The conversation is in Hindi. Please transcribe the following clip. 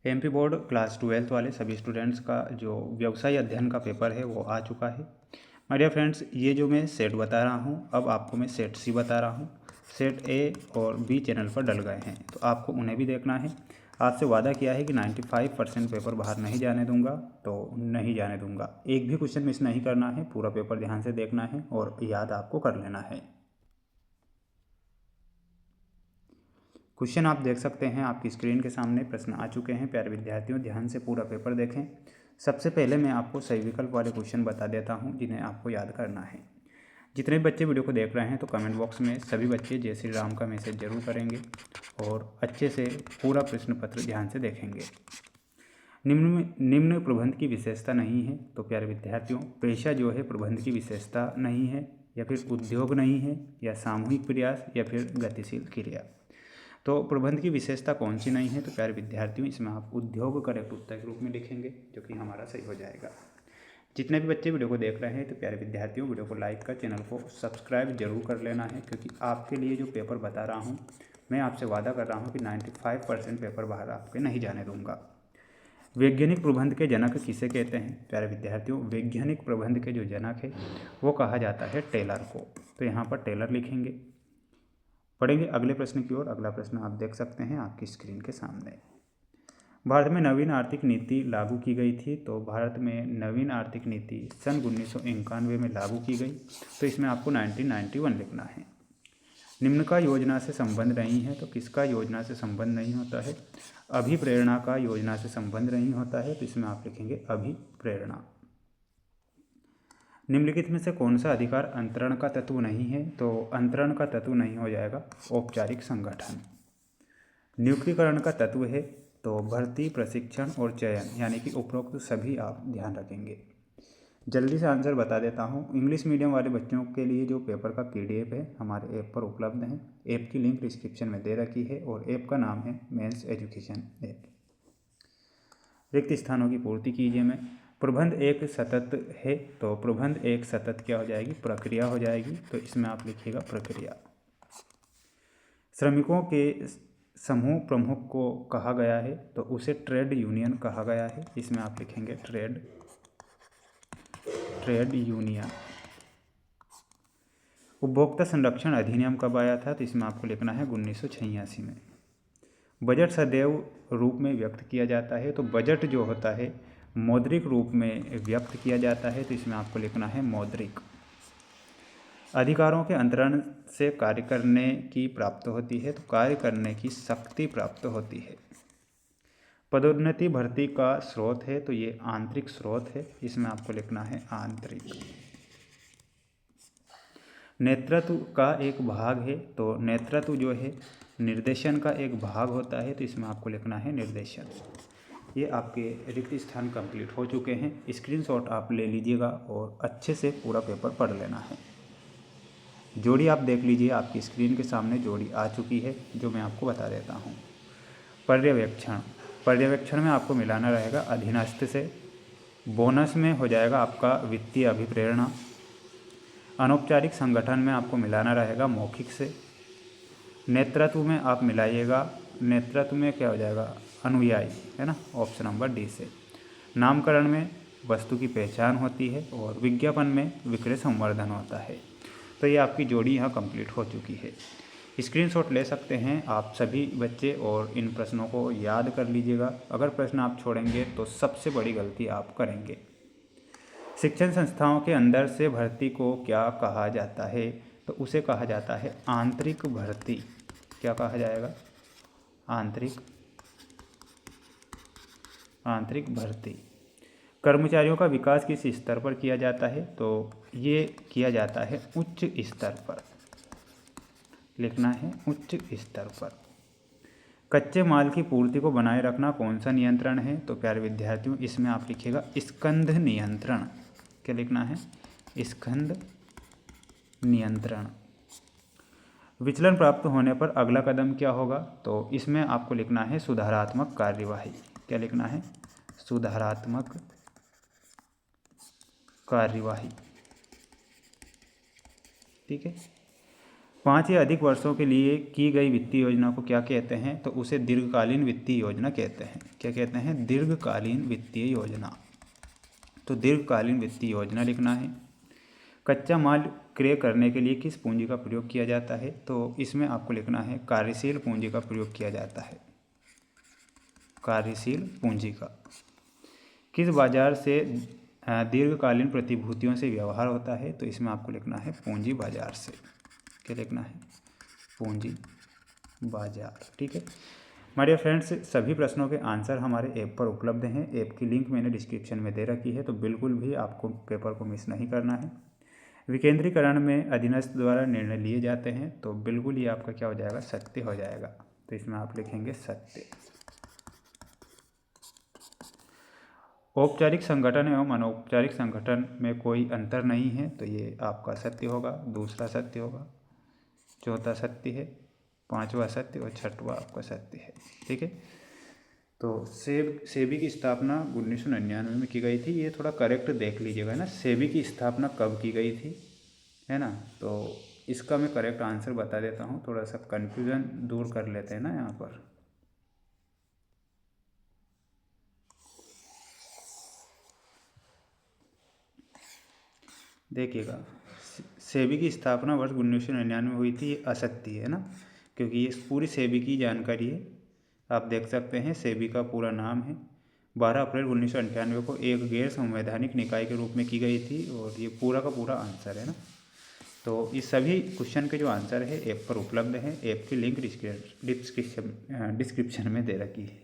एमपी बोर्ड क्लास 12th वाले सभी स्टूडेंट्स का जो व्यवसाय अध्ययन का पेपर है वो आ चुका है। माय डियर फ्रेंड्स, ये जो मैं सेट बता रहा हूँ, अब आपको मैं सेट सी बता रहा हूँ। सेट ए और बी चैनल पर डल गए हैं तो आपको उन्हें भी देखना है। आपसे वादा किया है कि 95% पेपर बाहर नहीं जाने दूंगा, तो नहीं जाने दूंगा। एक भी क्वेश्चन मिस नहीं करना है, पूरा पेपर ध्यान से देखना है और याद आपको कर लेना है। क्वेश्चन आप देख सकते हैं, आपकी स्क्रीन के सामने प्रश्न आ चुके हैं। प्यारे विद्यार्थियों, ध्यान से पूरा पेपर देखें। सबसे पहले मैं आपको सही विकल्प वाले क्वेश्चन बता देता हूं जिन्हें आपको याद करना है। जितने भी बच्चे वीडियो को देख रहे हैं तो कमेंट बॉक्स में सभी बच्चे जय श्री राम का मैसेज जरूर करेंगे और अच्छे से पूरा प्रश्न पत्र ध्यान से देखेंगे। निम्न प्रबंध की विशेषता नहीं है। तो प्यारे विद्यार्थियों, पेशा जो है प्रबंध की विशेषता नहीं है, या फिर उद्योग नहीं है, या सामूहिक प्रयास, या फिर गतिशील क्रिया। तो प्रबंध की विशेषता कौन सी नहीं है? तो प्यारे विद्यार्थियों, इसमें आप उद्योग करेक्ट उत्तर के रूप में लिखेंगे, जो कि हमारा सही हो जाएगा। जितने भी बच्चे वीडियो को देख रहे हैं तो प्यारे विद्यार्थियों, वीडियो को लाइक कर, चैनल को सब्सक्राइब जरूर कर लेना है, क्योंकि आपके लिए जो पेपर बता रहा हूँ, मैं आपसे वादा कर रहा हूँ कि 95% पेपर बाहर आपके नहीं जाने दूंगा। वैज्ञानिक प्रबंध के जनक किसे कहते हैं? प्यारे विद्यार्थियों, वैज्ञानिक प्रबंध के जो जनक है वो कहा जाता है टेलर को। तो यहाँ पर टेलर लिखेंगे। पढ़ेंगे अगले प्रश्न की ओर। अगला प्रश्न आप देख सकते हैं आपकी स्क्रीन के सामने। भारत में नवीन आर्थिक नीति लागू की गई थी। तो भारत में नवीन आर्थिक नीति सन 1991 में लागू की गई। तो इसमें आपको 1991 लिखना है। निम्न का योजना से संबंध नहीं है। तो किसका योजना से संबंध नहीं होता है? अभिप्रेरणा का योजना से संबंध नहीं होता है। तो इसमें आप लिखेंगे अभिप्रेरणा। निम्नलिखित में से कौन सा अधिकार अंतरण का तत्व नहीं है? तो अंतरण का तत्व नहीं हो जाएगा औपचारिक संगठन। नियुक्तिकरण का तत्व है। तो भर्ती, प्रशिक्षण और चयन, यानी कि उपरोक्त सभी आप ध्यान रखेंगे। जल्दी से आंसर बता देता हूँ। इंग्लिश मीडियम वाले बच्चों के लिए जो पेपर का PDF है हमारे ऐप पर उपलब्ध है। ऐप की लिंक डिस्क्रिप्शन में दे रखी है और ऐप का नाम है मेंस एजुकेशन ऐप। रिक्त स्थानों की पूर्ति कीजिए में। प्रबंध एक सतत है। तो प्रबंध एक सतत क्या हो जाएगी? प्रक्रिया हो जाएगी। तो इसमें आप लिखिएगा प्रक्रिया। श्रमिकों के समूह प्रमुख को कहा गया है। तो उसे ट्रेड यूनियन कहा गया है। इसमें आप लिखेंगे ट्रेड यूनियन। उपभोक्ता संरक्षण अधिनियम कब आया था? तो इसमें आपको लिखना है 1986 में। बजट सदैव रूप में व्यक्त किया जाता है। तो बजट जो होता है मौद्रिक रूप में व्यक्त किया जाता है। तो इसमें आपको लिखना है मौद्रिक। अधिकारों के अंतरण से कार्य करने की प्राप्त होती है। तो कार्य करने की शक्ति प्राप्त होती है। पदोन्नति भर्ती का स्रोत है। तो ये आंतरिक स्रोत है। इसमें आपको लिखना है आंतरिक। नेतृत्व का एक भाग है। तो नेतृत्व जो है निर्देशन का एक भाग होता है। तो इसमें आपको लिखना है निर्देशन। ये आपके रिक्त स्थान कंप्लीट हो चुके हैं। स्क्रीनशॉट आप ले लीजिएगा और अच्छे से पूरा पेपर पढ़ लेना है। जोड़ी आप देख लीजिए, आपकी स्क्रीन के सामने जोड़ी आ चुकी है, जो मैं आपको बता देता हूँ। पर्यवेक्षण। पर्यवेक्षण में आपको मिलाना रहेगा अधीनस्थ से। बोनस में हो जाएगा आपका वित्तीय अभिप्रेरणा। अनौपचारिक संगठन में आपको मिलाना रहेगा मौखिक से। नेतृत्व में आप मिलाइएगा, नेतृत्व में क्या हो जाएगा? अनुयायी, है ना, ऑप्शन नंबर डी से। नामकरण में वस्तु की पहचान होती है और विज्ञापन में विक्रय संवर्धन होता है। तो ये आपकी जोड़ी यहाँ कंप्लीट हो चुकी है। स्क्रीनशॉट ले सकते हैं आप सभी बच्चे और इन प्रश्नों को याद कर लीजिएगा। अगर प्रश्न आप छोड़ेंगे तो सबसे बड़ी गलती आप करेंगे। शिक्षण संस्थाओं के अंदर से भर्ती को क्या कहा जाता है? तो उसे कहा जाता है आंतरिक भर्ती। क्या कहा जाएगा? आंतरिक भर्ती। कर्मचारियों का विकास किस स्तर पर किया जाता है? तो ये किया जाता है उच्च स्तर पर। लिखना है उच्च स्तर पर। कच्चे माल की पूर्ति को बनाए रखना कौन सा नियंत्रण है? तो प्यारे विद्यार्थियों, इसमें आप लिखिएगा स्कंध नियंत्रण। क्या लिखना है? स्कंध नियंत्रण। विचलन प्राप्त होने पर अगला कदम क्या होगा? तो इसमें आपको लिखना है सुधारात्मक कार्यवाही। क्या लिखना है? सुधारात्मक कार्यवाही। ठीक है। 5 या अधिक वर्षों के लिए की गई वित्तीय योजना को क्या कहते हैं? तो उसे दीर्घकालीन वित्तीय योजना कहते हैं। क्या कहते हैं? दीर्घकालीन वित्तीय योजना। तो दीर्घकालीन वित्तीय योजना लिखना है। कच्चा माल क्रय करने के लिए किस पूंजी का प्रयोग किया जाता है? तो इसमें आपको लिखना है कार्यशील पूंजी का प्रयोग किया जाता है। कार्यशील पूंजी का। किस बाजार से दीर्घकालीन प्रतिभूतियों से व्यवहार होता है? तो इसमें आपको लिखना है पूंजी बाजार से। क्या लिखना है? पूंजी बाजार। ठीक है माय डियर फ्रेंड्स, सभी प्रश्नों के आंसर हमारे ऐप पर उपलब्ध हैं। ऐप की लिंक मैंने डिस्क्रिप्शन में दे रखी है, तो बिल्कुल भी आपको पेपर को मिस नहीं करना है। विकेंद्रीकरण में अधीनस्थ द्वारा निर्णय लिए जाते हैं, तो बिल्कुल ये आपका क्या हो जाएगा? सत्य हो जाएगा। तो इसमें आप लिखेंगे सत्य। औपचारिक संगठन एवं अनौपचारिक संगठन में कोई अंतर नहीं है, तो ये आपका सत्य होगा। दूसरा सत्य होगा, चौथा सत्य है, पांचवा सत्य और छठवां आपका सत्य है। ठीक है, तो सेबी की स्थापना 1999 में की गई थी। ये थोड़ा करेक्ट देख लीजिएगा ना, सेबी की स्थापना कब की गई थी, है ना। तो इसका मैं करेक्ट आंसर बता देता हूँ, थोड़ा सा कन्फ्यूज़न दूर कर लेते हैं ना यहाँ पर। देखिएगा, सेबी की स्थापना वर्ष 1999 में हुई थी, ये असत्य है ना, क्योंकि ये पूरी सेबी की जानकारी है। आप देख सकते हैं सेबी का पूरा नाम है। 12 अप्रैल 1998 को एक गैर संवैधानिक निकाय के रूप में की गई थी, और ये पूरा का पूरा आंसर है ना। तो इस सभी क्वेश्चन के जो आंसर है ऐप पर उपलब्ध है। ऐप की लिंक डिस्क्रिप्शन में दे रखी है।